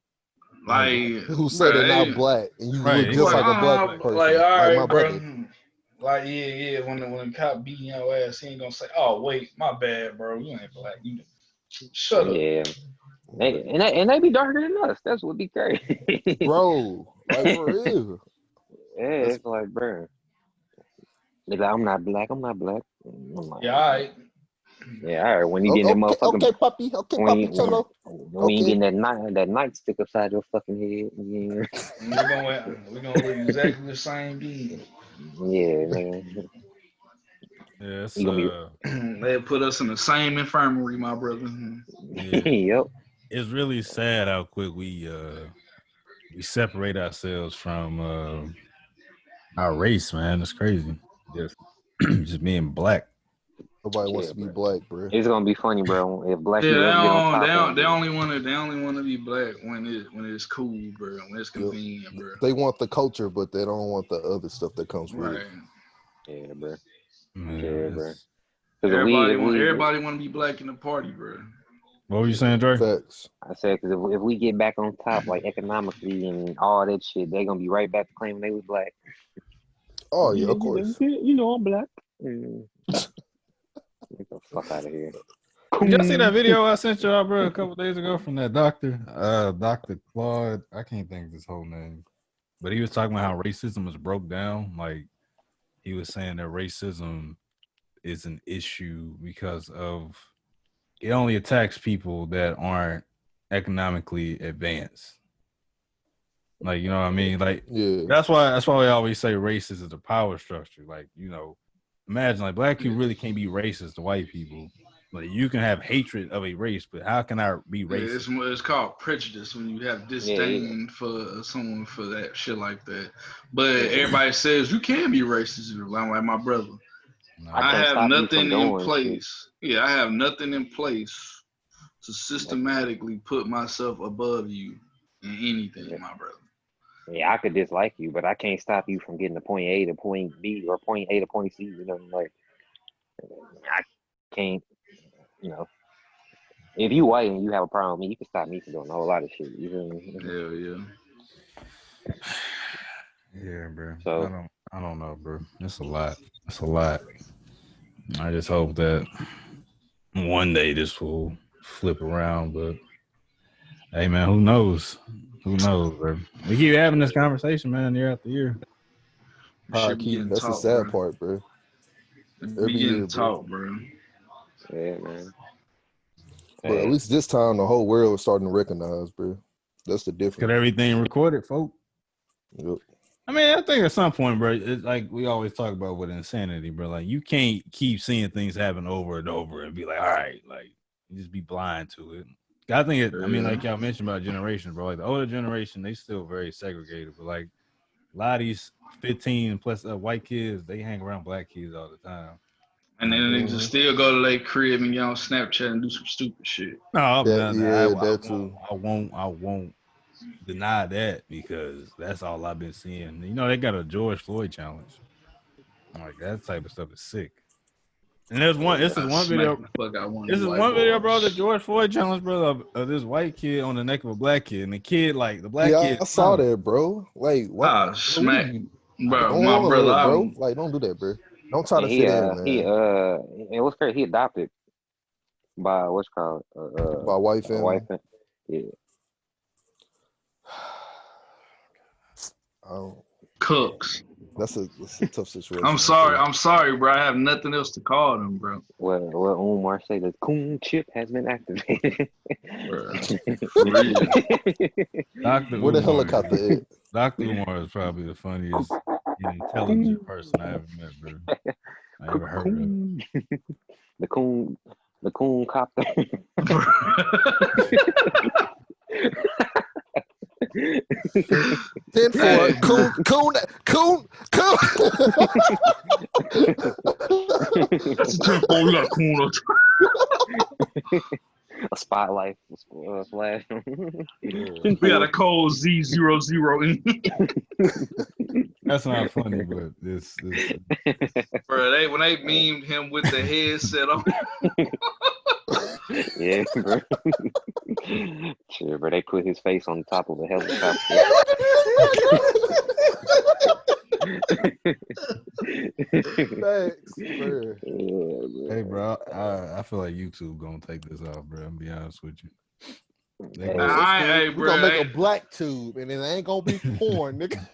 who say they're not Black and you look just like a Black person. Like, all right, my bro. Like, yeah. When the cop beating your ass, he ain't gonna say, "Oh, wait, my bad, bro. You ain't Black. You shut up." Yeah. And they be darker than us. That's what be crazy, bro. Like for real. Yeah, it's like, bro. They're like, I'm not Black. I'm like, yeah, all right. Yeah, all right. When you get that motherfucker, okay, puppy, cholo. When you get that nightstick upside your fucking head, we're gonna look exactly the same game. Yeah, man. Yes, they put us in the same infirmary, my brother. Yeah. Yep. It's really sad how quick we separate ourselves from our race, man. It's crazy. Just being Black. Nobody wants to be Black, bro. It's gonna be funny, bro. If Black people they only want to be Black when it's cool, bro. When it's convenient, bro. They want the culture, but they don't want the other stuff that comes with it. Yeah, bro. Yeah, bro. Everybody want to be Black in the party, bro. What were you saying, Dre? Facts. I said because if we get back on top, like economically and all that shit, they're gonna be right back to claiming they was Black. Oh yeah, of course. I'm Black. Get the fuck out of here. Did y'all see that video I sent y'all, bro, a couple days ago from that doctor? Dr. Claude. I can't think of his whole name. But he was talking about how racism was broke down. Like he was saying that racism is an issue because of it only attacks people that aren't economically advanced. Like, you know what I mean? Like, that's why we always say racist is a power structure. Like, you know, imagine like black people really can't be racist to white people. Like, you can have hatred of a race, but how can I be racist? It's called prejudice when you have disdain for someone for that shit like that. But everybody says you can be racist. Like my brother. No. I have nothing in place. Yeah, I have nothing in place to systematically put myself above you in anything, my brother. Yeah, I could dislike you, but I can't stop you from getting to point A to point B or point A to point C. You know, like I can't. You know, if you white and you have a problem with me, you can stop me from doing a whole lot of shit. You know? Hell yeah. Yeah, bro. So I don't know, bro. It's a lot. It's a lot. I just hope that one day this will flip around, but hey, man, who knows? Who knows, bro? We keep having this conversation, man, year after year. That's the sad part, bro. Every year, talk, bro. Yeah, man. But at least this time, the whole world is starting to recognize, bro. That's the difference. Got everything recorded, folks. Yep. I mean, I think at some point, bro, it's like we always talk about with insanity, bro. Like, you can't keep seeing things happen over and over and be like, all right, like, you just be blind to it. I think I mean, like y'all mentioned about generations, bro. Like, the older generation, they still very segregated. But, like, a lot of these 15 plus white kids, they hang around black kids all the time. And then they just still go to their crib and get on Snapchat and do some stupid shit. No, I won't deny that because that's all I've been seeing. You know, they got a George Floyd challenge. Like, that type of stuff is sick. And there's one. This is one video. This is one video, bro. The George Floyd challenge, bro, of this white kid on the neck of a black kid, and the kid, like the black kid. I saw that, bro. Like, what? Smack, bro. My brother, bro. Like, don't do that, bro. Don't try to fit in, man. It was crazy. He adopted by what's called by white family. Yeah. Cooks. That's a tough situation. I'm sorry, bro. I have nothing else to call them, bro. Well, Umar say the coon chip has been activated. Where the helicopter is? Dr. Umar is probably the funniest intelligent person I ever met, bro. I ever heard of him. The coon copter. 10-4, coon. That's a 10-4. We got a coon. A spotlight flash. We got a cold Z00. That's not funny, but this. Bro, when they memed him with the headset on. Yeah, bro. Sure, bro. They put his face on top of a helicopter. Thanks, bro. Yeah, hey, bro. I feel like YouTube gonna take this off, bro. I'm be honest with you. We're gonna make a black tube, and it ain't gonna be porn, nigga.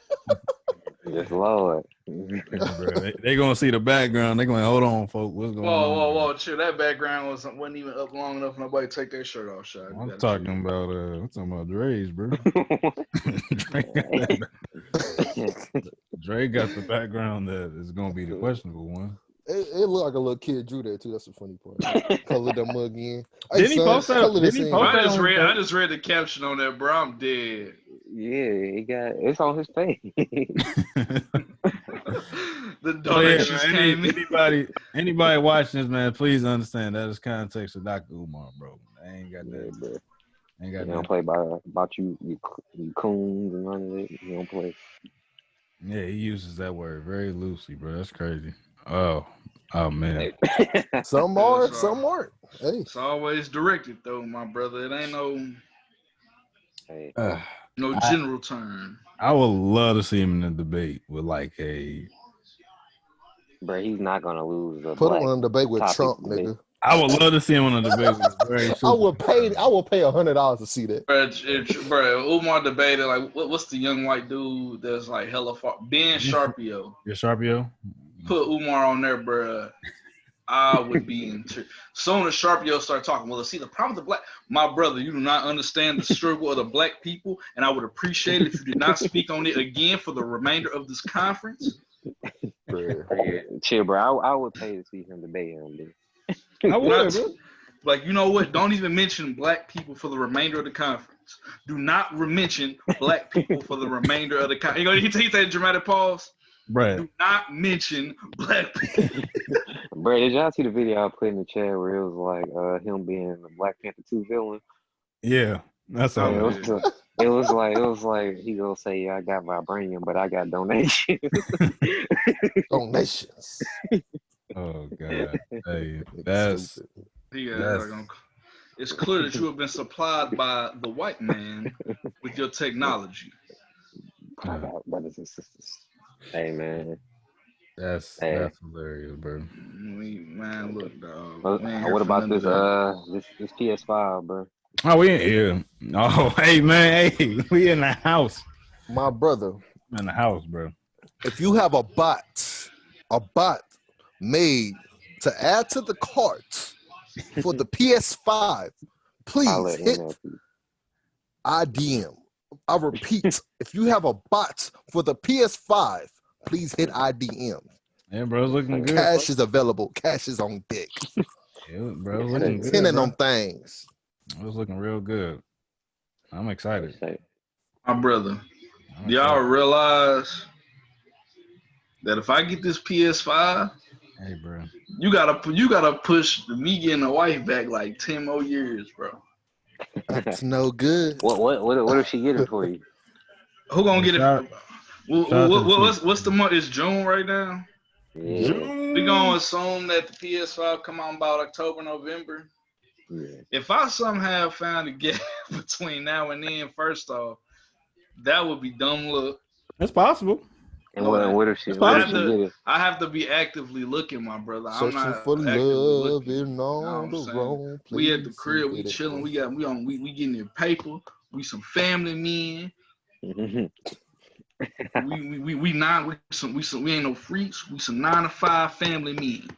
Yes, Lord. Bro, they gonna see the background. They gonna hold on, folks. What's going on? Whoa! Chill. That background wasn't even up long enough. Nobody take their shirt off, shot. I'm talking about Dre's, bro. Dre got the background that is gonna be the questionable one. It looked like a little kid drew that too. That's the funny part. Colored that mug in. Did he post that? I just read the caption on that, bro. I'm dead. Yeah, it's on his page. The donations came in. Anybody watching this, man, please understand that is context of Dr. Umar, bro. I ain't got that, bro. Ain't got that. Don't play about you coons and none of it. You don't play. Yeah, he uses that word very loosely, bro. That's crazy. Oh man. Some are, some aren't. Hey. It's always directed though, my brother. It ain't no general term. I would love to see him in a debate with like a. Bro, he's not gonna lose. Put him in a debate with Trump, nigga. I would love to see him on a debate. I would pay $100 to see that. Bro, Umar debated like what's the young white dude that's like hella far? Ben Sharpio. Your Sharpio? Put Umar on there, bro. I would be in. Soon as Sharpio start talking, well, see the problem with the black, my brother, you do not understand the struggle of the black people, and I would appreciate it if you did not speak on it again for the remainder of this conference. Chill, bro. I would pay to see him debate him, dude. I would, bro. Like, you know what? Don't even mention black people for the remainder of the conference. Do not mention black people for the remainder of the conference. He take a dramatic pause. Right. Do not mention black people. Bro, did y'all see the video I put in the chat where it was like him being the Black Panther 2 villain? Yeah, that's all. It was like he gonna say, yeah, I got vibranium, but I got donations. Donations. Oh God. Hey, it's clear that you have been supplied by the white man with your technology. I got brothers and sisters. Hey man. That's hilarious, bro. Man, look, dog. What about this PS5, bro? Oh, we in here. Oh, hey man, hey, we in the house. My brother. In the house, bro. If you have a bot made to add to the cart for the PS5, please hit IDM. I repeat, if you have a bot for the PS5, please hit IDM. Yeah, bro, it's looking good. Cash is available. Cash is on deck. Yeah, bro, it's looking good. Tenant on things. It was looking real good. I'm excited. My brother, do y'all realize that if I get this PS5, hey, bro, you gotta push me getting a wife back like 10 more years, bro. That's no good. What if she get it for you? Who gonna get it? What's the month? It's June right now. Yeah. We gonna assume that the PS5 come out about October, November. Yeah. If I somehow found a gap between now and then, first off, that would be dumb luck. It's possible. And what if she get it? I have to be actively looking, my brother. Searching I'm not for love looking. on the wrong place. We at the crib, we chilling, we getting their paper, we some family men. we ain't no freaks, we some 9 to 5 family men.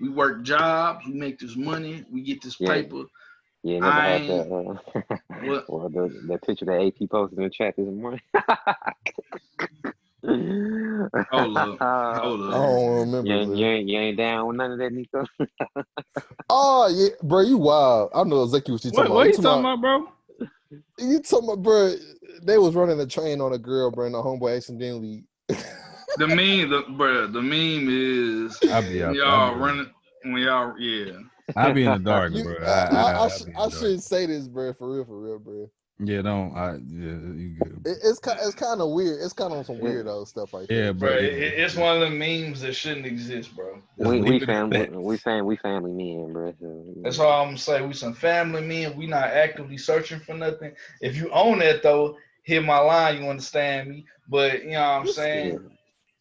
We work jobs, we make this money, we get this paper. Yeah, never had that. Well, that picture that AP posted in the chat this morning. Hold up. I don't remember. You ain't down with none of that, Nico? Oh yeah, bro, you wild. I know exactly what you talking about. What you talking about, bro? You talking about, bro? They was running a train on a girl, bro, and the homeboy accidentally. The meme is y'all running when y'all I'll be in the dark, bro. I shouldn't say this, bro. For real, bro. Yeah, you good. It's kind of weird. It's kind of some weirdo stuff like that. Yeah, bro. It's one of the memes that shouldn't exist, bro. We family men, bro. That's all I'm gonna say. We some family men. We not actively searching for nothing. If you own that though, hit my line. You understand me? But you know what I'm saying.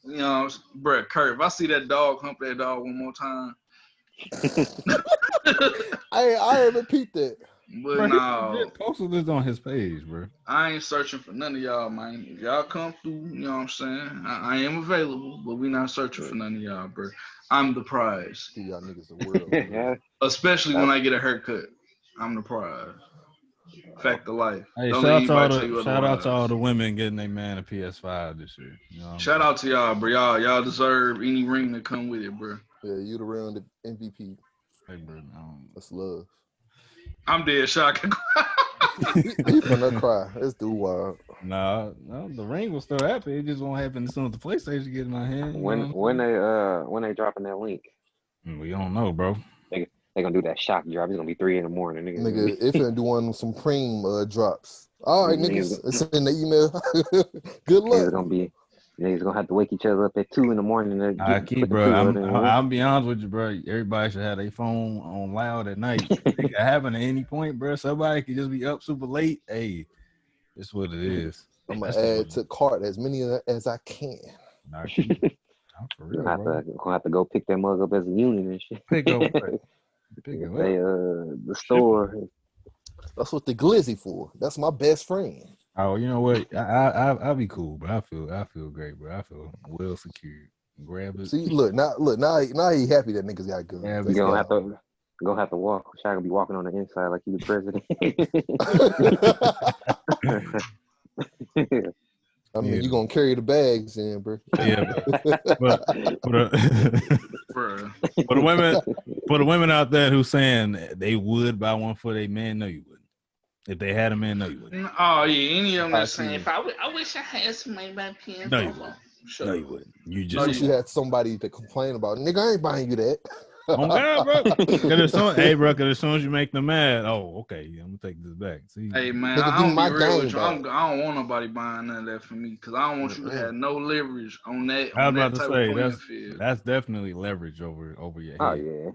You know, bro, Kurt. If I see that dog, hump that dog one more time. I haven't peeped that. But bro, no, he posted this on his page, bro. I ain't searching for none of y'all, man. If y'all come through, you know what I'm saying? I am available, but we not searching for none of y'all, bro. I'm the prize. Give y'all niggas the world. Especially when I get a haircut. I'm the prize. Fact of life. Hey, shout out to all the women getting their man a PS5 this year. You know shout out to y'all, bro. Y'all deserve any ring that come with it, bro. Yeah, you the real MVP. Hey, bro. That's love. I'm dead shocked. He finna cry. This dude wild. No, the ring will still happen. It just won't happen as soon as the PlayStation get in my hand. When they dropping that link? We don't know, bro. They gonna do that shock drop. It's gonna be 3 a.m. Nigga, if they're doing some cream drops. All right, niggas, it's in the email. Good luck. Niggas gonna have to wake each other up at 2 a.m. I'll be honest with you, bro. Everybody should have their phone on loud at night. It can happen at any point, bro. Somebody could just be up super late. Hey, it's what it is. I'm gonna add to cart as many as I can. For real, gonna have to go pick that mug up as a unit and shit. Pick up what? The store. That's what the glizzy for. That's my best friend. Oh, you know what? I'll be cool, but I feel great, bro. I feel well secured. Grab it. See, now he happy that niggas got guns. Yeah, You gonna have to walk. Shaq gonna be walking on the inside like he the president. I mean, you gonna carry the bags in, bro. Yeah, but for the women out there who saying they would buy one for their man, no, you wouldn't. If they had a man, no, you wouldn't. Oh yeah, any of them that saying, I wish I had somebody buy pins. No, you wouldn't. No, you wouldn't. You just wish you had somebody to complain about. Nigga, I ain't buying you that. Oh God, bro. Cause as soon as you make them mad, okay, I'm gonna take this back. See, hey man, nigga, I don't be real with you. I don't want nobody buying none of that for me, cause I don't want you to have no leverage on that. I was about to say that's definitely leverage over your head. Oh yeah.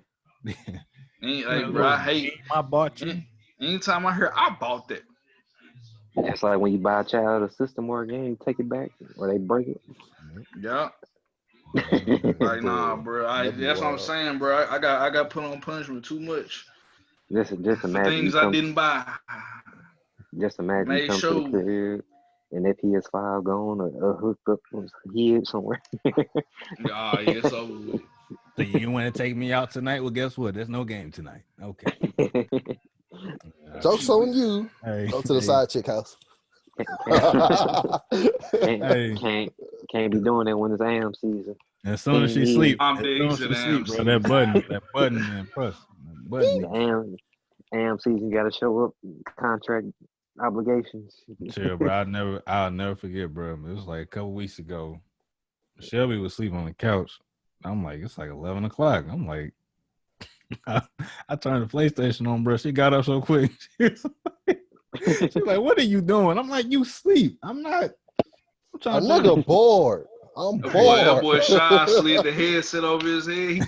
Hey, bro, I hate my bought you. Anytime I hear I bought that. It's like when you buy a child a system or a game, you take it back or they break it. Yeah. Like nah, bro. That's what I'm saying, bro. I got put on punishment too much. Just imagine for things I didn't buy. Just imagine you come to the crib and that PS5 gone or hooked up hid somewhere. Yeah, it's over with. So you want to take me out tonight? Well, guess what? There's no game tonight. Okay. Joke's on you. Hey, go to the side chick house. Can't be doing that when it's AM season. As soon as she sleep, bro, that button, man, press. The AM season got to show up. Contract obligations. Chill, bro. I'll never forget, bro. It was like a couple weeks ago. Shelby was sleeping on the couch. I'm like, it's like 11 o'clock. I'm like, I turned the PlayStation on, bro. She got up so quick. She's like, what are you doing? I'm like, you sleep. I'm not. I'm nigga bored. I'm bored. That boy Shy slid the headset over his head.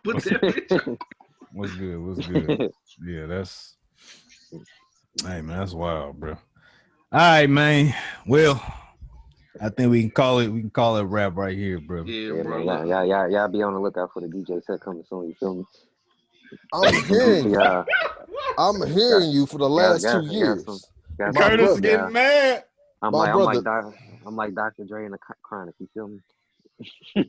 Put that bitch on. What's good? Yeah, that's. Hey, man, that's wild, bro. All right, man. Well, I think we can call it wrap right here, bro. Yeah, bro. Y'all be on the lookout for the DJ set coming soon. You feel me? I'm hearing you for the last 2 years. Curtis getting mad. I'm like Dr. Dre in the Chronic. You feel me?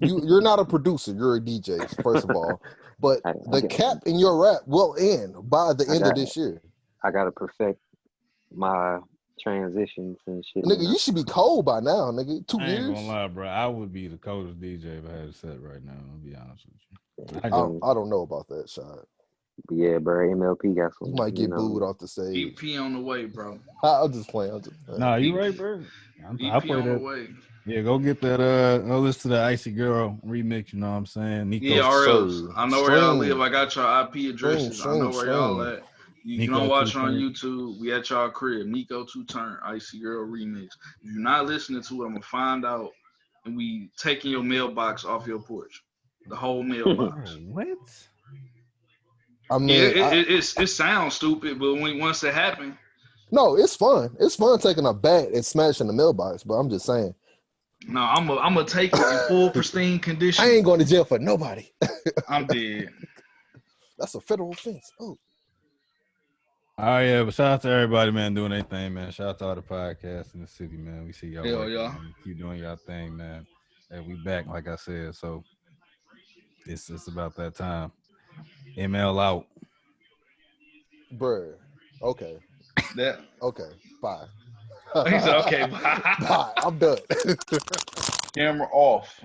You're not a producer. You're a DJ, first of all. But the cap in your rap will end by the end of this year. I gotta perfect my transitions and shit. Nigga, you should be cold by now, nigga. 2 years. I ain't gonna lie, bro. I would be the coldest DJ if I had a set right now. I'll be honest with you. I don't know about that, shot. Yeah, bro. MLP got some. You might get booed off the stage. EP on the way, bro. I'm just playing. Nah, you right, bro. I play on the way. Yeah, go get that. Go listen to the Icy Girl remix. You know what I'm saying? Nico RLs. I know where y'all live. I got y'all IP addresses. I know where y'all at. You can watch on YouTube. We at y'all crib. Nico 2 Turn Icy Girl remix. If you're not listening to it, I'm gonna find out, and we taking your mailbox off your porch. The whole mailbox. What? I mean, it sounds stupid, but once it happened. No, it's fun. It's fun taking a bat and smashing the mailbox. But I'm just saying. No, I'm gonna take it in full pristine condition. I ain't going to jail for nobody. I'm dead. That's a federal offense. Oh. All right, yeah, but shout out to everybody, man, doing their thing, man. Shout out to all the podcasts in the city, man. We see y'all. Hell yeah. Keep doing y'all thing, man. And we back, like I said. So it's about that time. ML out. Bruh. Okay. Yeah. Okay. Bye. He said, okay, bye. Bye. I'm done. Camera off.